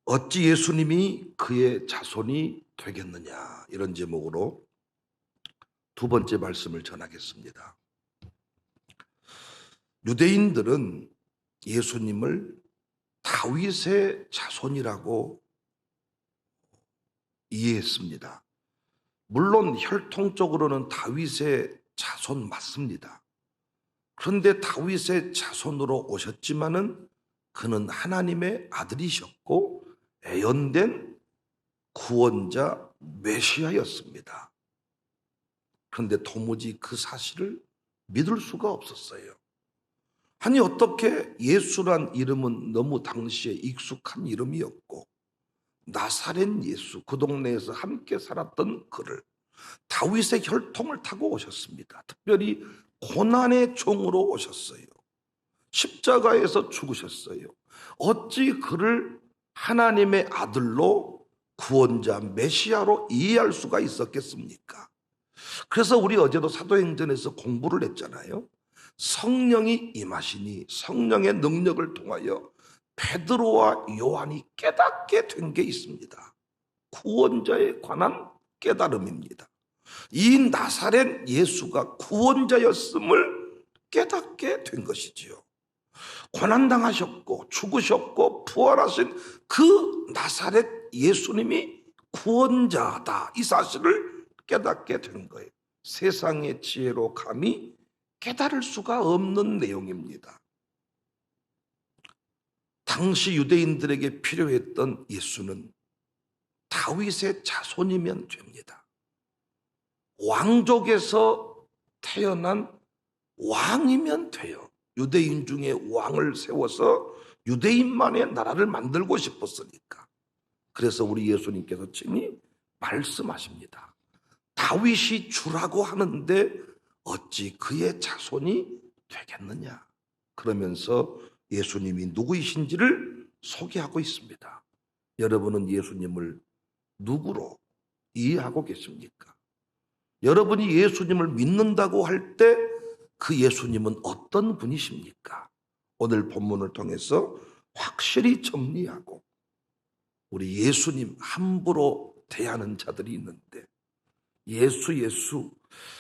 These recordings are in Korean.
어찌 예수님이 그의 자손이 되겠느냐, 이런 제목으로 두 번째 말씀을 전하겠습니다. 유대인들은 예수님을 다윗의 자손이라고 이해했습니다. 물론 혈통적으로는 다윗의 자손 맞습니다. 그런데 다윗의 자손으로 오셨지만은 그는 하나님의 아들이셨고 애연된 구원자 메시아였습니다. 그런데 도무지 그 사실을 믿을 수가 없었어요. 아니, 어떻게 예수란 이름은 너무 당시에 익숙한 이름이었고 나사렛 예수, 그 동네에서 함께 살았던 그를 다윗의 혈통을 타고 오셨습니다. 특별히 고난의 종으로 오셨어요. 십자가에서 죽으셨어요. 어찌 그를 하나님의 아들로 구원자 메시아로 이해할 수가 있었겠습니까? 그래서 우리 어제도 사도행전에서 공부를 했잖아요. 성령이 임하시니 성령의 능력을 통하여 베드로와 요한이 깨닫게 된 게 있습니다. 구원자에 관한 깨달음입니다. 이 나사렛 예수가 구원자였음을 깨닫게 된 것이지요. 고난당하셨고 죽으셨고 부활하신 그 나사렛 예수님이 구원자다, 이 사실을 깨닫게 된 거예요. 세상의 지혜로 감히 깨달을 수가 없는 내용입니다. 당시 유대인들에게 필요했던 예수는 다윗의 자손이면 됩니다. 왕족에서 태어난 왕이면 돼요. 유대인 중에 왕을 세워서 유대인만의 나라를 만들고 싶었으니까. 그래서 우리 예수님께서 친히 말씀하십니다. 다윗이 주라고 하는데 어찌 그의 자손이 되겠느냐. 그러면서 예수님이 누구이신지를 소개하고 있습니다. 여러분은 예수님을 누구로 이해하고 계십니까? 여러분이 예수님을 믿는다고 할 때 그 예수님은 어떤 분이십니까? 오늘 본문을 통해서 확실히 정리하고, 우리 예수님 함부로 대하는 자들이 있는데 예수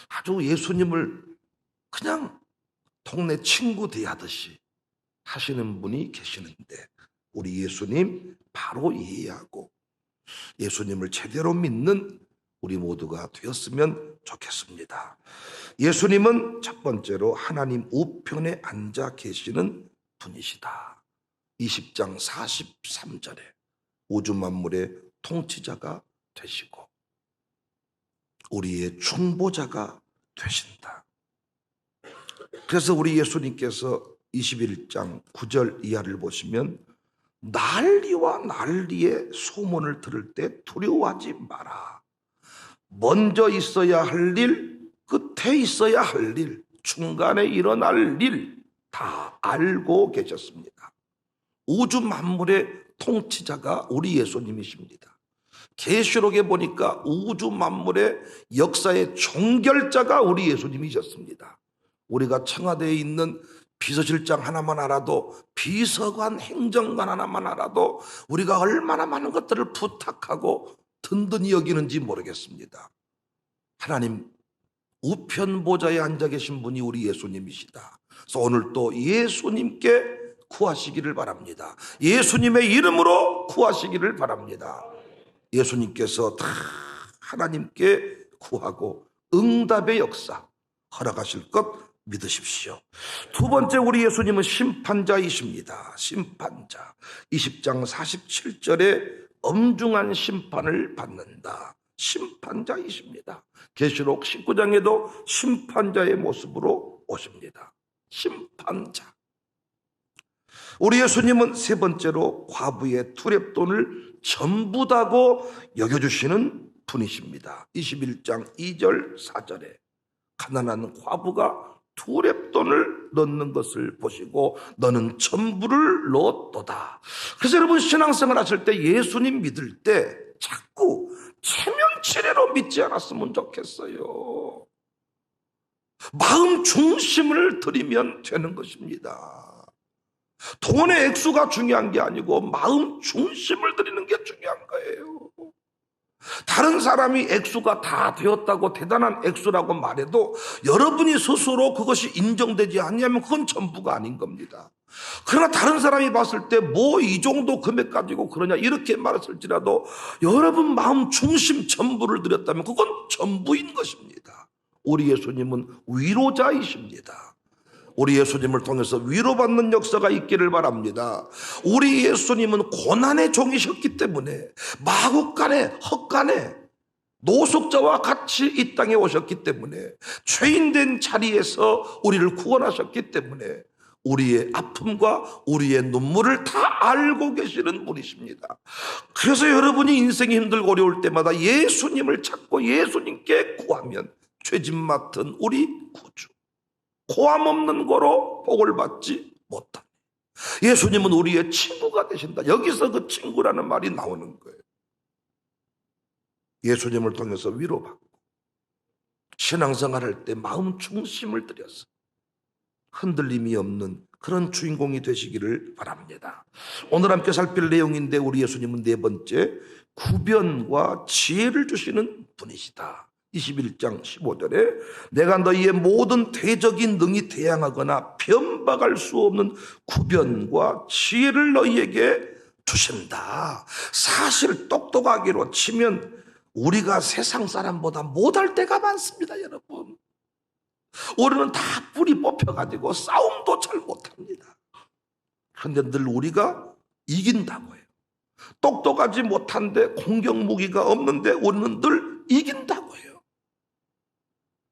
아주 예수님을 그냥 동네 친구 대하듯이 하시는 분이 계시는데, 우리 예수님 바로 이해하고 예수님을 제대로 믿는 우리 모두가 되었으면 좋겠습니다. 예수님은 첫 번째로 하나님 우편에 앉아 계시는 분이시다. 20장 43절에 우주 만물의 통치자가 되시고 우리의 중보자가 되신다. 그래서 우리 예수님께서 21장 9절 이하를 보시면 난리와 난리의 소문을 들을 때 두려워하지 마라. 먼저 있어야 할 일, 끝에 있어야 할 일, 중간에 일어날 일 다 알고 계셨습니다. 우주 만물의 통치자가 우리 예수님이십니다. 계시록에 보니까 우주 만물의 역사의 종결자가 우리 예수님이셨습니다. 우리가 청와대에 있는 비서실장 하나만 알아도, 비서관 행정관 하나만 알아도 우리가 얼마나 많은 것들을 부탁하고 든든히 여기는지 모르겠습니다. 하나님 우편 보좌에 앉아 계신 분이 우리 예수님이시다. 그래서 오늘 또 예수님께 구하시기를 바랍니다. 예수님의 이름으로 구하시기를 바랍니다. 예수님께서 다 하나님께 구하고 응답의 역사 허락하실 것 믿으십시오. 두 번째, 우리 예수님은 심판자이십니다. 심판자. 20장 47절에 엄중한 심판을 받는다. 심판자이십니다. 계시록 19장에도 심판자의 모습으로 오십니다. 심판자. 우리 예수님은 세 번째로 과부의 투렙돈을 전부 다고 여겨주시는 분이십니다. 21장 2절 4절에 가난한 과부가 투렙돈을 넣는 것을 보시고 너는 전부를 넣었도다. 그래서 여러분, 신앙생활 하실 때 예수님 믿을 때 자꾸 체면치레로 믿지 않았으면 좋겠어요. 마음 중심을 드리면 되는 것입니다. 돈의 액수가 중요한 게 아니고 마음 중심을 드리는 게 중요한 거예요. 다른 사람이 액수가 다 되었다고 대단한 액수라고 말해도 여러분이 스스로 그것이 인정되지 않냐면 그건 전부가 아닌 겁니다. 그러나 다른 사람이 봤을 때 뭐 이 정도 금액 가지고 그러냐 이렇게 말했을지라도 여러분 마음 중심 전부를 드렸다면 그건 전부인 것입니다. 우리 예수님은 위로자이십니다. 우리 예수님을 통해서 위로받는 역사가 있기를 바랍니다. 우리 예수님은 고난의 종이셨기 때문에 마구간에 헛간에 노숙자와 같이 이 땅에 오셨기 때문에 죄인된 자리에서 우리를 구원하셨기 때문에 우리의 아픔과 우리의 눈물을 다 알고 계시는 분이십니다. 그래서 여러분이 인생이 힘들고 어려울 때마다 예수님을 찾고 예수님께 구하면 죄짐 맡은 우리 구주 고함 없는 거로 복을 받지 못합니다. 예수님은 우리의 친구가 되신다. 여기서 그 친구라는 말이 나오는 거예요. 예수님을 통해서 위로받고 신앙생활할 때 마음 중심을 들여서 흔들림이 없는 그런 주인공이 되시기를 바랍니다. 오늘 함께 살필 내용인데 우리 예수님은 네 번째 구변과 지혜를 주시는 분이시다. 21장 15절에 내가 너희의 모든 대적인 능히 대항하거나 변박할 수 없는 구변과 지혜를 너희에게 주신다. 사실 똑똑하기로 치면 우리가 세상 사람보다 못할 때가 많습니다. 여러분, 우리는 다 뿌리 뽑혀가지고 싸움도 잘 못합니다. 그런데 늘 우리가 이긴다고 해요. 똑똑하지 못한데 공격 무기가 없는데 우리는 늘 이긴다고 해요.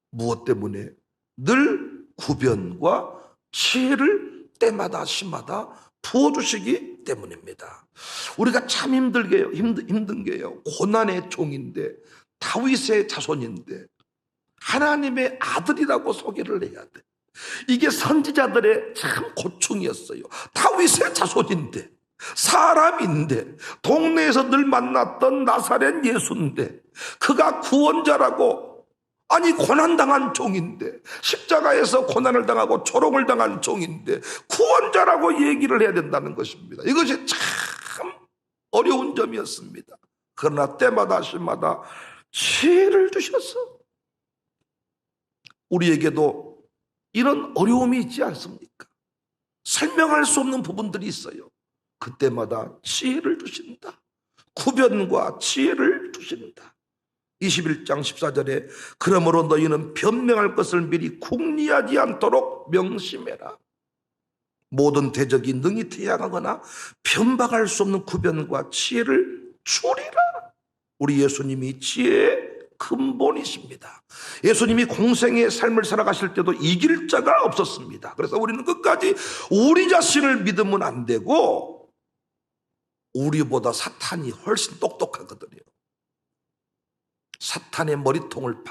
무엇 때문에? 늘 구변과 지혜를 때마다 시마다 부어주시기 때문입니다. 우리가 참 힘든 게요. 고난의 종인데 다윗의 자손인데 하나님의 아들이라고 소개를 해야 돼. 이게 선지자들의 참 고충이었어요. 다윗의 자손인데 사람인데 동네에서 늘 만났던 나사렛 예수인데 그가 구원자라고, 아니 고난당한 종인데 십자가에서 고난을 당하고 조롱을 당한 종인데 구원자라고 얘기를 해야 된다는 것입니다. 이것이 참 어려운 점이었습니다. 그러나 때마다 시마다 지혜를 주셔서 우리에게도 이런 어려움이 있지 않습니까? 설명할 수 없는 부분들이 있어요. 그때마다 지혜를 주신다. 구변과 지혜를 주신다. 21장 14절에 그러므로 너희는 변명할 것을 미리 궁리하지 않도록 명심해라. 모든 대적이 능히 대항하거나 변박할 수 없는 구변과 지혜를 주리라. 우리 예수님이 지혜의 근본이십니다. 예수님이 공생의 삶을 살아가실 때도 이길 자가 없었습니다. 그래서 우리는 끝까지 우리 자신을 믿으면 안 되고 우리보다 사탄이 훨씬 똑똑하거든요. 사탄의 머리통을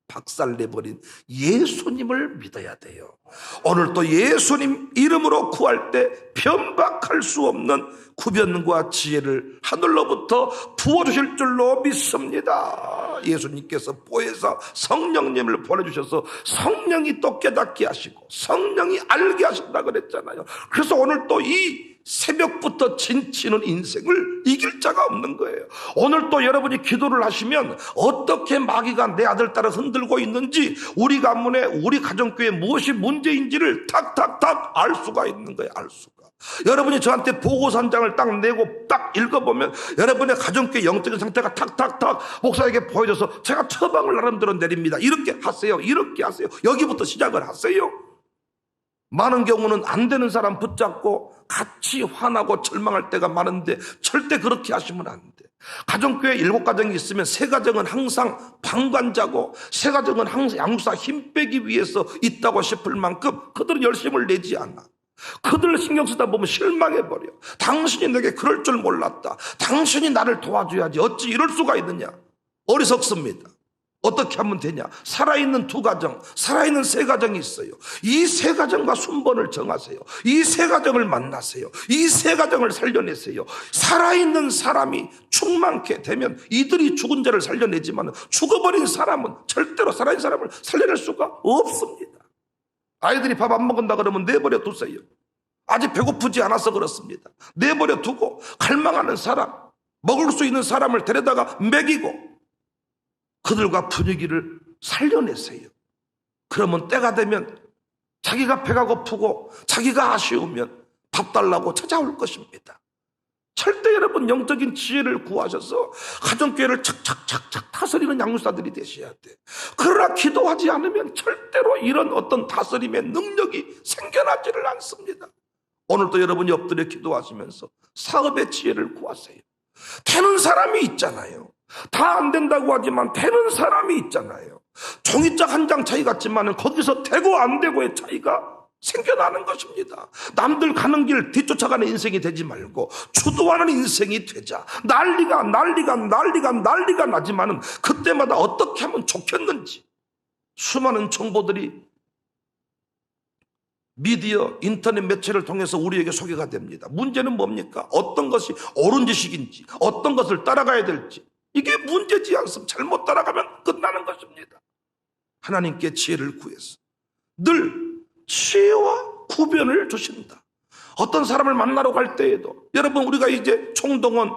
박살내버린 예수님을 믿어야 돼요. 오늘 또 예수님 이름으로 구할 때 변박할 수 없는 구변과 지혜를 하늘로부터 부어주실 줄로 믿습니다. 예수님께서 보혜사 성령님을 보내주셔서 성령이 또 깨닫게 하시고 성령이 알게 하신다 그랬잖아요. 그래서 오늘 또 이 새벽부터 진치는 인생을 이길 자가 없는 거예요. 오늘 또 여러분이 기도를 하시면 어떻게 마귀가 내 아들 딸을 흔들고 있는지 우리 가문에 우리 가정교회에 무엇이 문제인지를 탁탁탁 알 수가 있는 거예요. 알 수가. 여러분이 저한테 보고선장을 딱 내고 딱 읽어보면 여러분의 가정교회 영적인 상태가 탁탁탁 목사에게 보여줘서 제가 처방을 나름대로 내립니다. 이렇게 하세요. 이렇게 하세요. 여기부터 시작을 하세요. 많은 경우는 안 되는 사람 붙잡고 같이 화나고 절망할 때가 많은데 절대 그렇게 하시면 안 돼. 가정교회 7가정이 있으면 3가정은 항상 방관자고 3가정은 항상 양육사 힘 빼기 위해서 있다고 싶을 만큼 그들은 열심을 내지 않아. 그들 신경 쓰다 보면 실망해버려. 당신이 내게 그럴 줄 몰랐다. 당신이 나를 도와줘야지. 어찌 이럴 수가 있느냐. 어리석습니다. 어떻게 하면 되냐? 살아있는 2가정, 살아있는 3가정이 있어요. 이 3가정과 순번을 정하세요. 이 3가정을 만나세요. 이 3가정을 살려내세요. 살아있는 사람이 충만케 되면 이들이 죽은 자를 살려내지만 죽어버린 사람은 절대로 살아있는 사람을 살려낼 수가 없습니다. 아이들이 밥 안 먹는다 그러면 내버려 두세요. 아직 배고프지 않아서 그렇습니다. 내버려 두고 갈망하는 사람, 먹을 수 있는 사람을 데려다가 먹이고 그들과 분위기를 살려내세요. 그러면 때가 되면 자기가 배가 고프고 자기가 아쉬우면 밥 달라고 찾아올 것입니다. 절대 여러분 영적인 지혜를 구하셔서 가정교회를 착착착착 다스리는 양육사들이 되셔야 돼. 그러나 기도하지 않으면 절대로 이런 어떤 다스림의 능력이 생겨나지를 않습니다. 오늘도 여러분이 엎드려 기도하시면서 사업의 지혜를 구하세요. 되는 사람이 있잖아요. 다 안 된다고 하지만 되는 사람이 있잖아요. 종이짝 한 장 차이 같지만 거기서 되고 안 되고의 차이가 생겨나는 것입니다. 남들 가는 길 뒤쫓아가는 인생이 되지 말고 주도하는 인생이 되자. 난리가 나지만은 그때마다 어떻게 하면 좋겠는지 수많은 정보들이 미디어, 인터넷 매체를 통해서 우리에게 소개가 됩니다. 문제는 뭡니까? 어떤 것이 옳은 지식인지, 어떤 것을 따라가야 될지, 이게 문제지 않습니다. 잘못 따라가면 끝나는 것입니다. 하나님께 지혜를 구해서 늘 지혜와 구변을 주신다. 어떤 사람을 만나러 갈 때에도 여러분, 우리가 이제 총동원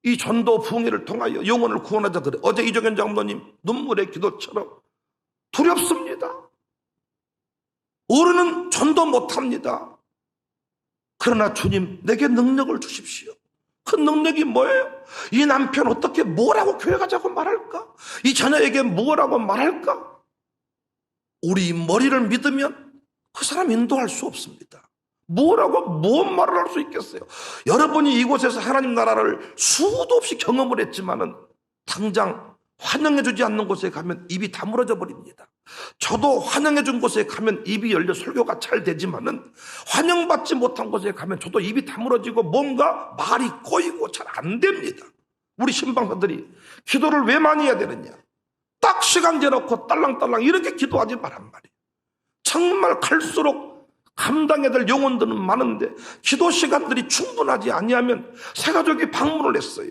이 전도 부흥회를 통하여 영혼을 구원하자 그래. 어제 이종현 장로님 눈물의 기도처럼 두렵습니다. 어른은 전도 못합니다. 그러나 주님, 내게 능력을 주십시오. 그 능력이 뭐예요? 이 남편 어떻게 뭐라고 교회 가자고 말할까? 이 자녀에게 뭐라고 말할까? 우리 머리를 믿으면 그 사람 인도할 수 없습니다. 뭐라고 뭔 말을 할 수 있겠어요? 여러분이 이곳에서 하나님 나라를 수도 없이 경험을 했지만은 당장 환영해주지 않는 곳에 가면 입이 다물어져 버립니다. 저도 환영해준 곳에 가면 입이 열려 설교가 잘 되지만은 환영받지 못한 곳에 가면 저도 입이 다물어지고 뭔가 말이 꼬이고 잘 안 됩니다. 우리 신방사들이 기도를 왜 많이 해야 되느냐? 딱 시간 재놓고 딸랑딸랑 이렇게 기도하지 말란 말이에요. 정말 갈수록 감당해야 될 영혼들은 많은데 기도 시간들이 충분하지 아니하면 새가족이 방문을 했어요.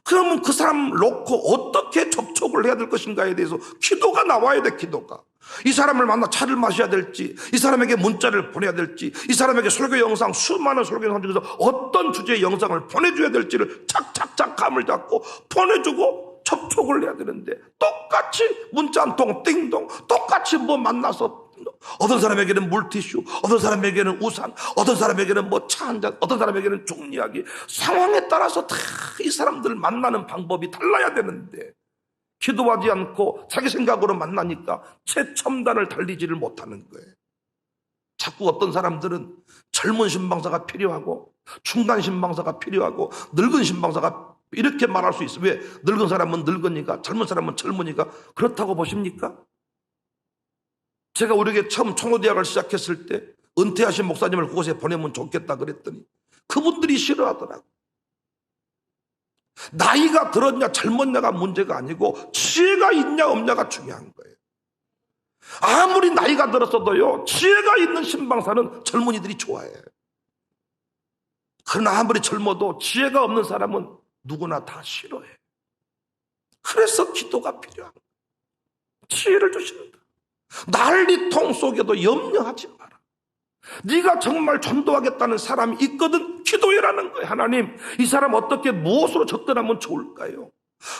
그러면 그 사람 놓고 어떻게 접촉을 해야 될 것인가에 대해서 기도가 나와야 돼. 기도가. 이 사람을 만나 차를 마셔야 될지, 이 사람에게 문자를 보내야 될지, 이 사람에게 설교 영상, 수많은 설교 영상 중에서 어떤 주제의 영상을 보내줘야 될지를 착착착 감을 잡고 보내주고 접촉을 해야 되는데 똑같이 문자 한 통 띵동, 똑같이 뭐 만나서 어떤 사람에게는 물티슈, 어떤 사람에게는 우산, 어떤 사람에게는 뭐 차 한잔, 어떤 사람에게는 종 이야기, 상황에 따라서 다 이 사람들 만나는 방법이 달라야 되는데 기도하지 않고 자기 생각으로 만나니까 최첨단을 달리지를 못하는 거예요. 자꾸 어떤 사람들은 젊은 신방사가 필요하고 중간 신방사가 필요하고 늙은 신방사가 이렇게 말할 수 있어요. 왜? 늙은 사람은 늙으니까, 젊은 사람은 젊으니까. 그렇다고 보십니까? 제가 우리에게 처음 총호대학을 시작했을 때 은퇴하신 목사님을 그곳에 보내면 좋겠다 그랬더니 그분들이 싫어하더라고요. 나이가 들었냐 젊었냐가 문제가 아니고 지혜가 있냐 없냐가 중요한 거예요. 아무리 나이가 들었어도요, 지혜가 있는 신방사는 젊은이들이 좋아해요. 그러나 아무리 젊어도 지혜가 없는 사람은 누구나 다 싫어해요. 그래서 기도가 필요한 거예요. 지혜를 주신다. 난리통 속에도 염려하지 마라. 네가 정말 전도하겠다는 사람이 있거든 기도해라는 거예요. 하나님, 이 사람 어떻게 무엇으로 접근하면 좋을까요?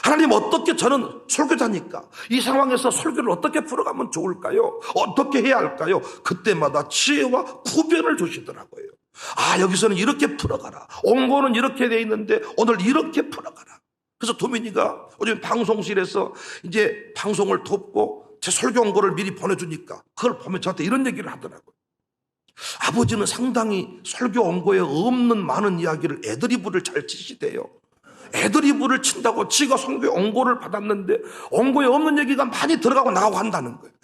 하나님, 어떻게 저는 설교자니까 이 상황에서 설교를 어떻게 풀어가면 좋을까요? 어떻게 해야 할까요? 그때마다 지혜와 구변을 주시더라고요. 아, 여기서는 이렇게 풀어가라. 원고는 이렇게 돼 있는데 오늘 이렇게 풀어가라. 그래서 도민이가 요즘 방송실에서 이제 방송을 돕고 제 설교 원고를 미리 보내주니까 그걸 보면 저한테 이런 얘기를 하더라고요. 아버지는 상당히 설교 원고에 없는 많은 이야기를 애드리브를 잘 치시대요. 애드리브를 친다고 지가 설교 원고를 받았는데 원고에 없는 얘기가 많이 들어가고 나가고 한다는 거예요.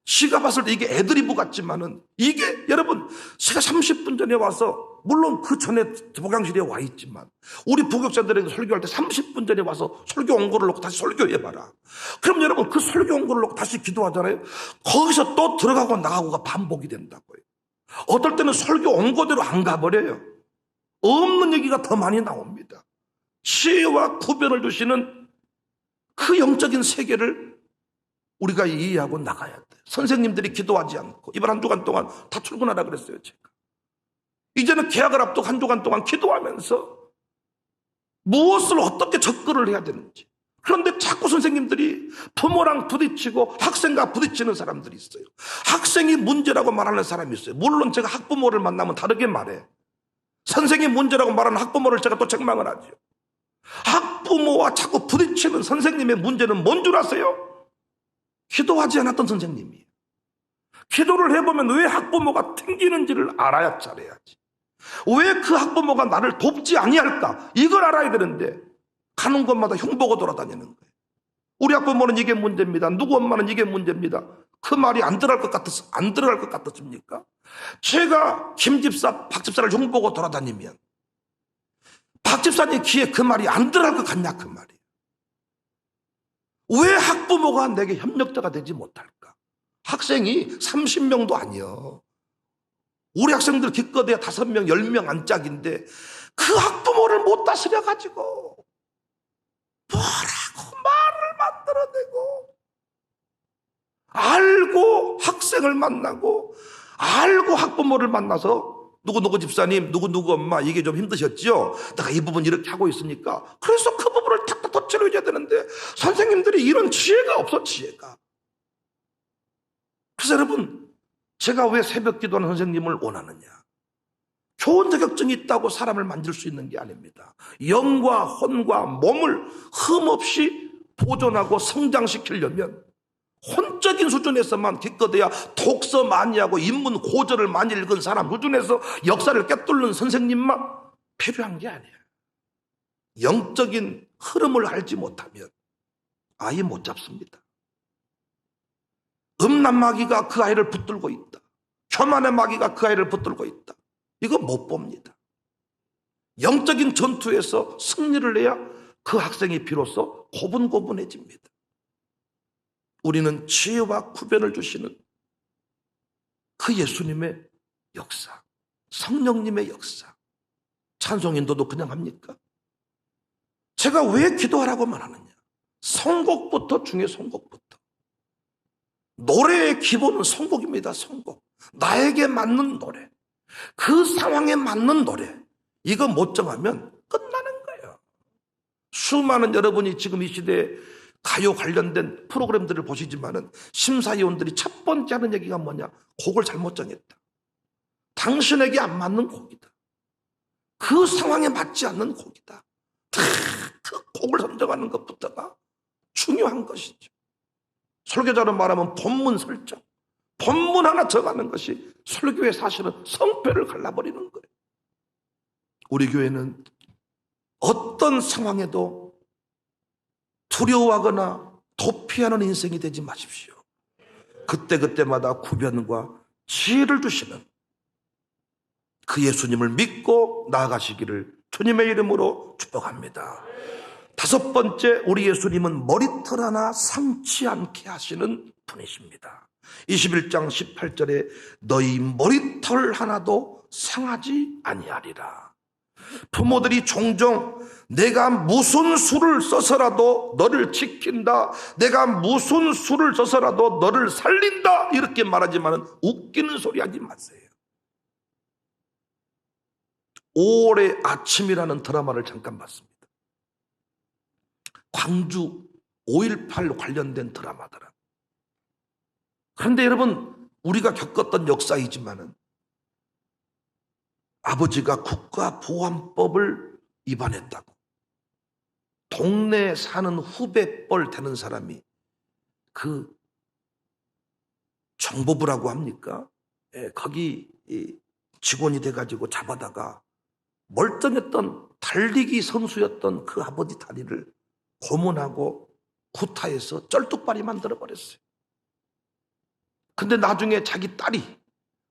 지가 봤을 때 이게 애드리브 같지만은 이게 여러분, 제가 30분 전에 와서, 물론 그 전에 복양실에 와 있지만 우리 부교자들에게 설교할 때 30분 전에 와서 설교 원고를 놓고 다시 설교해봐라. 그럼 여러분, 그 설교 원고를 놓고 다시 기도하잖아요. 거기서 또 들어가고 나가고가 반복이 된다고요. 어떨 때는 설교 원고대로 안 가버려요. 없는 얘기가 더 많이 나옵니다. 지혜와 구별을 주시는 그 영적인 세계를 우리가 이해하고 나가야 돼. 선생님들이 기도하지 않고 이번 한 주간 동안 다 출근하라 그랬어요. 제가 이제는 개학을 앞두고 한 주간 동안 기도하면서 무엇을 어떻게 접근을 해야 되는지. 그런데 자꾸 선생님들이 부모랑 부딪히고 학생과 부딪히는 사람들이 있어요. 학생이 문제라고 말하는 사람이 있어요. 물론 제가 학부모를 만나면 다르게 말해. 선생이 문제라고 말하는 학부모를 제가 또 책망을 하죠. 학부모와 자꾸 부딪히는 선생님의 문제는 뭔 줄 아세요? 기도하지 않았던 선생님이에요. 기도를 해보면 왜 학부모가 튕기는지를 알아야 잘해야지. 왜 그 학부모가 나를 돕지 아니할까? 이걸 알아야 되는데 가는 곳마다 흉보고 돌아다니는 거예요. 우리 학부모는 이게 문제입니다. 누구 엄마는 이게 문제입니다. 그 말이 안 들어갈 것 같았습니까? 제가 김 집사, 박 집사를 흉보고 돌아다니면 박 집사님 귀에 그 말이 안 들어갈 것 같냐 그 말이에요. 왜 학부모가 내게 협력자가 되지 못할까? 학생이 30명도 아니요. 우리 학생들 기껏해야 5명, 10명 안짝인데 그 학부모를 못 다스려가지고 뭐라고 말을 만들어내고 알고 학생을 만나고 알고 학부모를 만나서 누구누구 집사님, 누구누구 엄마 이게 좀 힘드셨죠? 내가 이 부분 이렇게 하고 있으니까 그래서 그 부분을 탁탁 터치를 해줘야 되는데 선생님들이 이런 지혜가 없어 지혜가. 그래서 여러분 제가 왜 새벽 기도하는 선생님을 원하느냐? 좋은 자격증이 있다고 사람을 만질 수 있는 게 아닙니다. 영과 혼과 몸을 흠없이 보존하고 성장시키려면 혼적인 수준에서만 기껏해야 독서 많이 하고 인문 고전을 많이 읽은 사람 수준에서 역사를 꿰뚫는 선생님만 필요한 게 아니에요. 영적인 흐름을 알지 못하면 아이 못 잡습니다. 음란마귀가 그 아이를 붙들고 있다. 교만의 마귀가 그 아이를 붙들고 있다. 이거 못 봅니다. 영적인 전투에서 승리를 내야 그 학생이 비로소 고분고분해집니다. 우리는 지혜와 구변을 주시는 그 예수님의 역사, 성령님의 역사, 찬송인도도 그냥 합니까? 제가 왜 기도하라고만 하느냐? 선곡부터 중에 선곡부터. 노래의 기본은 선곡입니다. 선곡. 나에게 맞는 노래, 그 상황에 맞는 노래, 이거 못 정하면 끝나는 거예요. 수많은 여러분이 지금 이 시대에 가요 관련된 프로그램들을 보시지만은 심사위원들이 첫 번째 하는 얘기가 뭐냐? 곡을 잘못 정했다. 당신에게 안 맞는 곡이다. 그 상황에 맞지 않는 곡이다. 그 곡을 선정하는 것부터가 중요한 것이죠. 설교자로 말하면 본문 설정, 본문 하나 정하는 것이 설교의 사실은 성패를 갈라버리는 거예요. 우리 교회는 어떤 상황에도 두려워하거나 도피하는 인생이 되지 마십시오. 그때그때마다 구변과 지혜를 주시는 그 예수님을 믿고 나아가시기를 주님의 이름으로 축복합니다. 5번째, 우리 예수님은 머리털 하나 상치 않게 하시는 분이십니다. 21장 18절에 너희 머리털 하나도 상하지 아니하리라. 부모들이 종종 내가 무슨 수를 써서라도 너를 지킨다, 내가 무슨 수를 써서라도 너를 살린다 이렇게 말하지만 웃기는 소리 하지 마세요. 5월의 아침이라는 드라마를 잠깐 봤습니다. 광주 5.18 관련된 드라마더라. 그런데 여러분, 우리가 겪었던 역사이지만은 아버지가 국가보안법을 위반했다고 동네에 사는 후배뻘 되는 사람이 그 정보부라고 합니까? 거기 직원이 돼가지고 잡아다가 멀쩡했던 달리기 선수였던 그 아버지 다리를 고문하고 구타해서 쩔뚝발이 만들어버렸어요. 근데 나중에 자기 딸이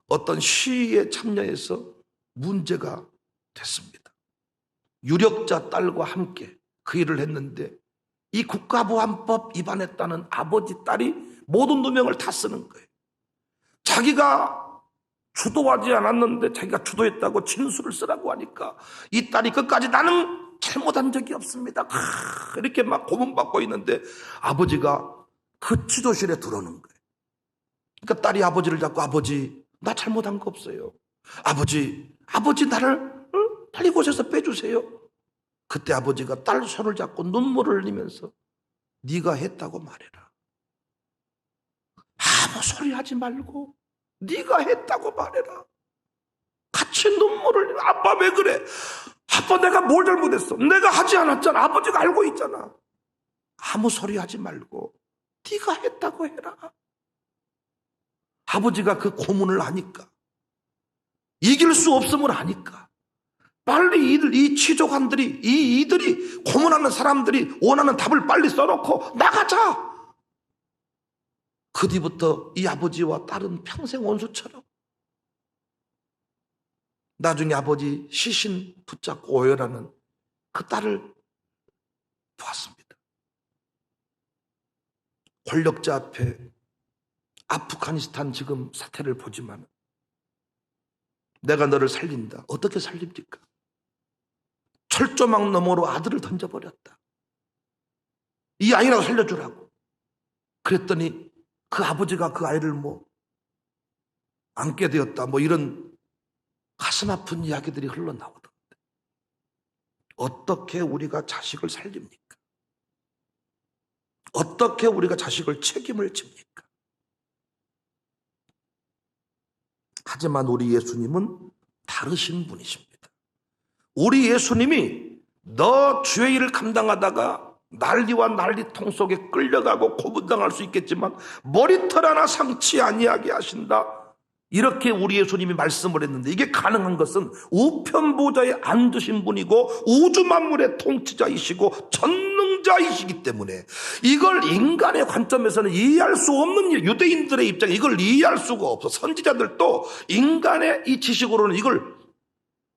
어떤 시위에 참여해서 문제가 됐습니다. 유력자 딸과 함께 그 일을 했는데 이 국가보안법 위반했다는 아버지 딸이 모든 누명을 다 쓰는 거예요. 자기가 주도하지 않았는데 자기가 주도했다고 진술을 쓰라고 하니까 이 딸이 끝까지 나는 잘못한 적이 없습니다. 이렇게 막 고문받고 있는데 아버지가 그 지도실에 들어오는 거예요. 그러니까 딸이 아버지를 잡고 아버지 나 잘못한 거 없어요. 아버지 나를 빨리 고쳐서 빼주세요. 그때 아버지가 딸 손을 잡고 눈물을 흘리면서 네가 했다고 말해라. 아무 소리 하지 말고 네가 했다고 말해라. 같이 눈물을 흘리면 아빠 왜 그래? 아빠 내가 뭘 잘못했어? 내가 하지 않았잖아. 아버지가 알고 있잖아. 아무 소리 하지 말고 네가 했다고 해라. 아버지가 그 고문을 하니까, 이길 수 없음을 하니까 빨리 이 취조관들이, 이들이 고문하는 사람들이 원하는 답을 빨리 써놓고 나가자. 그 뒤부터 이 아버지와 딸은 평생 원수처럼, 나중에 아버지 시신 붙잡고 오열하는 그 딸을 보았습니다. 권력자 앞에 아프가니스탄 지금 사태를 보지만 내가 너를 살린다. 어떻게 살립니까? 철조망 너머로 아들을 던져버렸다. 이 아이라도 살려주라고. 그랬더니 그 아버지가 그 아이를 안게 되었다. 이런 가슴 아픈 이야기들이 흘러나오던데, 어떻게 우리가 자식을 살립니까? 어떻게 우리가 자식을 책임을 집니까? 하지만 우리 예수님은 다르신 분이십니다. 우리 예수님이 너 죄의 일을 감당하다가 난리와 난리통 속에 끌려가고 고문당할 수 있겠지만 머리털 하나 상치 아니하게 하신다. 이렇게 우리 예수님이 말씀을 했는데, 이게 가능한 것은 우편보좌에 앉으신 분이고 우주 만물의 통치자이시고 전능자이시기 때문에, 이걸 인간의 관점에서는 이해할 수 없는 일, 유대인들의 입장에 이걸 이해할 수가 없어. 선지자들도 인간의 이 지식으로는 이걸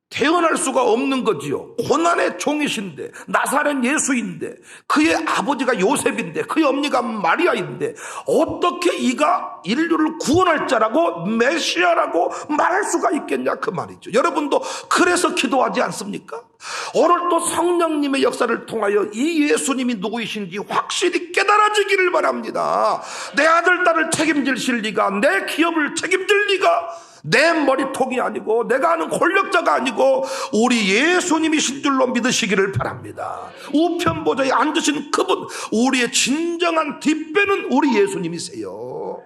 태어날 수가 없는 거지요. 고난의 종이신데, 나사렛 예수인데, 그의 아버지가 요셉인데, 그의 어머니가 마리아인데, 어떻게 이가 인류를 구원할 자라고 메시아라고 말할 수가 있겠냐, 그 말이죠. 여러분도 그래서 기도하지 않습니까? 오늘 또 성령님의 역사를 통하여 이 예수님이 누구이신지 확실히 깨달아지기를 바랍니다. 내 아들 딸을 책임질 리가, 내 기업을 책임질 리가 내 머리통이 아니고 내가 아는 권력자가 아니고 우리 예수님이신 줄로 믿으시기를 바랍니다. 우편보좌에 앉으신 그분, 우리의 진정한 뒷배는 우리 예수님이세요.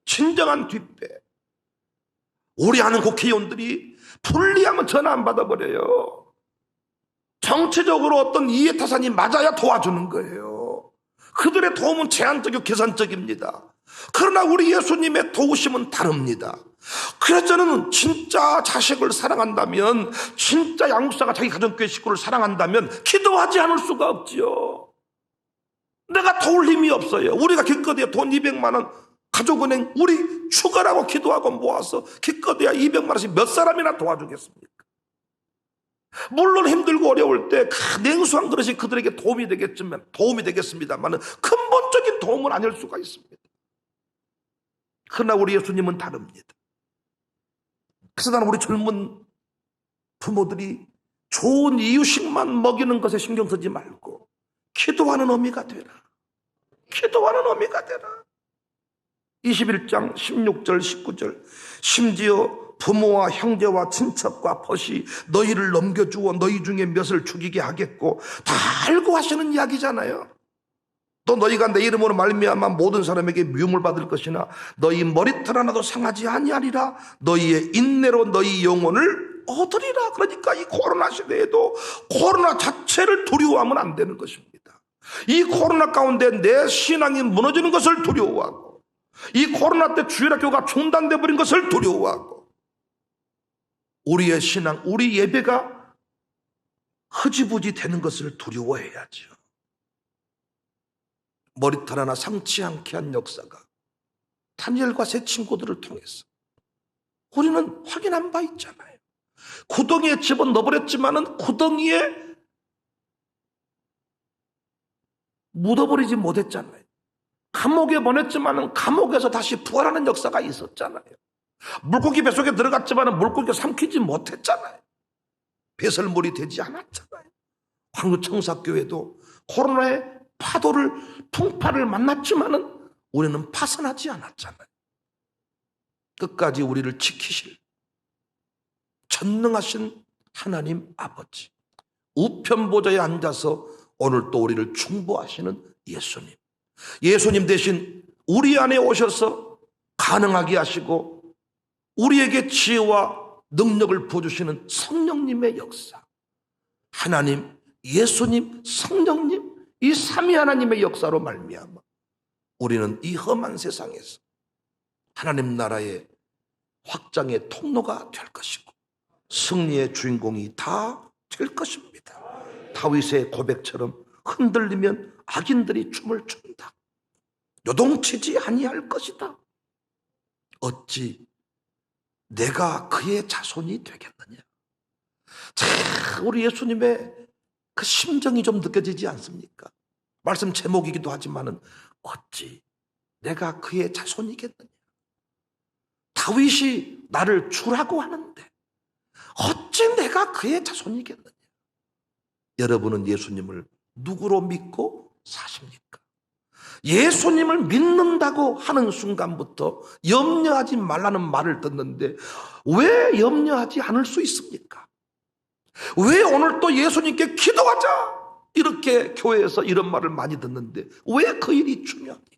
진정한 뒷배. 우리 아는 국회의원들이 불리하면 전화 안 받아버려요. 정치적으로 어떤 이해타산이 맞아야 도와주는 거예요. 그들의 도움은 제한적이고 계산적입니다. 그러나 우리 예수님의 도우심은 다릅니다. 그래서 저는 진짜 자식을 사랑한다면, 진짜 양육사가 자기 가정교회 식구를 사랑한다면 기도하지 않을 수가 없지요. 내가 도울 힘이 없어요. 우리가 기껏해야 돈 200만 원 가족은행 우리 추가라고 기도하고 모아서 기껏해야 200만 원씩 몇 사람이나 도와주겠습니까? 물론 힘들고 어려울 때 냉수한 그릇이 그들에게 도움이 되겠습니다만 근본적인 도움은 아닐 수가 있습니다. 그러나 우리 예수님은 다릅니다. 그래서 나는 우리 젊은 부모들이 좋은 이유식만 먹이는 것에 신경 쓰지 말고 기도하는 어미가 되라. 기도하는 어미가 되라. 21장 16절 19절, 심지어 부모와 형제와 친척과 벗이 너희를 넘겨주어 너희 중에 몇을 죽이게 하겠고, 다 알고 하시는 이야기잖아요. 또 너희가 내 이름으로 말미암아 모든 사람에게 미움을 받을 것이나 너희 머리털 하나도 상하지 아니하리라. 너희의 인내로 너희 영혼을 얻으리라. 그러니까 이 코로나 시대에도 코로나 자체를 두려워하면 안 되는 것입니다. 이 코로나 가운데 내 신앙이 무너지는 것을 두려워하고, 이 코로나 때 주일학교가 중단돼 버린 것을 두려워하고, 우리의 신앙, 우리 예배가 흐지부지 되는 것을 두려워해야죠. 머리털 하나 상치 않게 한 역사가 다니엘과 세 친구들을 통해서 우리는 확인한 바 있잖아요. 구덩이에 집어넣어버렸지만은 구덩이에 묻어버리지 못했잖아요. 감옥에 보냈지만은 감옥에서 다시 부활하는 역사가 있었잖아요. 물고기 뱃속에 들어갔지만은 물고기가 삼키지 못했잖아요. 배설물이 되지 않았잖아요. 황루청사교회도 코로나의 풍파를 만났지만은 우리는 파산하지 않았잖아요. 끝까지 우리를 지키실 전능하신 하나님 아버지, 우편 보좌에 앉아서 오늘 또 우리를 충보하시는 예수님, 예수님 대신 우리 안에 오셔서 가능하게 하시고 우리에게 지혜와 능력을 부어주시는 성령님의 역사, 하나님, 예수님, 성령님, 이 삼위 하나님의 역사로 말미암아 우리는 이 험한 세상에서 하나님 나라의 확장의 통로가 될 것이고 승리의 주인공이 다 될 것입니다. 다윗의 고백처럼 흔들리면 악인들이 춤을 춘다. 요동치지 아니할 것이다. 어찌 내가 그의 자손이 되겠느냐. 자, 우리 예수님의 그 심정이 좀 느껴지지 않습니까? 말씀 제목이기도 하지만은 어찌 내가 그의 자손이겠느냐. 다윗이 나를 주라고 하는데 어찌 내가 그의 자손이겠느냐. 여러분은 예수님을 누구로 믿고 사십니까? 예수님을 믿는다고 하는 순간부터 염려하지 말라는 말을 듣는데 왜 염려하지 않을 수 있습니까? 왜 오늘 또 예수님께 기도하자 이렇게 교회에서 이런 말을 많이 듣는데 왜 그 일이 중요합니까?